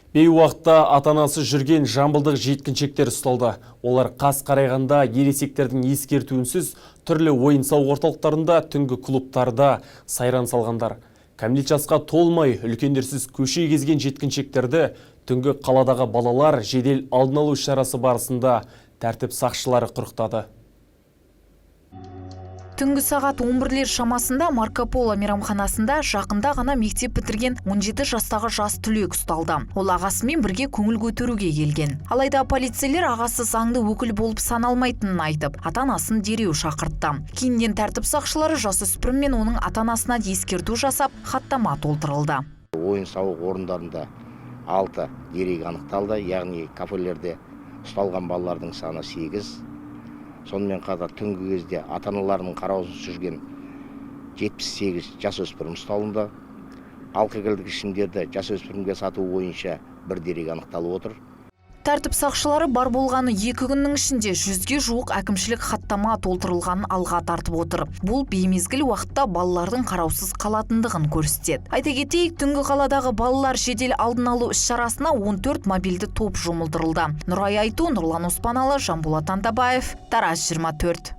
Бейуақытта ата-анасы жүрген жамбылдық жеткіншектер ұсталды. Олар қас қарайғанда ересектердің ескертуінсіз түрлі ойын-сауық орталықтарында, түнгі клубтарда сайран салғандар. Кәмелет жасқа толмай үлкендерсіз көше кезген жеткіншектерді түнгі қаладағы балалар жедел алдын алу шарасы барысында тәртіп сақшылары құрықтады. Түнгі сағат 11-лер шамасында Марко Поло мейрамханасында жақында ғана мектеп бітірген 17 жастағы жас түлек ұсталды. Ол ағасымен бірге көңіл көтеруге келген. Алайда полицейлер ағасы заңды өкіл болып саналмайтынын айтып, ата-анасын дереу шақыртты. Кейіннен тәртіп сақшылары жасөспірім мен оның ата-анасына ескерту жасап, хаттама толтырылды. Ойын-сауық орындарында 6 дерек анықталды, яғни кафелерде ұсталған балалардың саны 8. Сонымен қатар түнгі кезде ата-аналарының қараусыз жүрген 78 жасөспірім ұсталынды. Алкогольдік ішімдерді жасөспірімге сату бойынша 1 дерек анықталып отыр. Тәртіп сақшылары бар болғаны 2 күннің ішінде 100-ге жуық әкімшілік хаттама толтырылғанын алға тартып отыр. Бұл беймезгіл уақытта балалардың қараусыз қалатындығын көрсетеді. Айта кетейік, түнгі қаладағы балалар жедел алдын алу іс-шарасына 14 мобильді топ жұмылдырылды. Нұрай Айту, Нұрлан Оспаналы, Жанболат Антабаев, Тараз 24.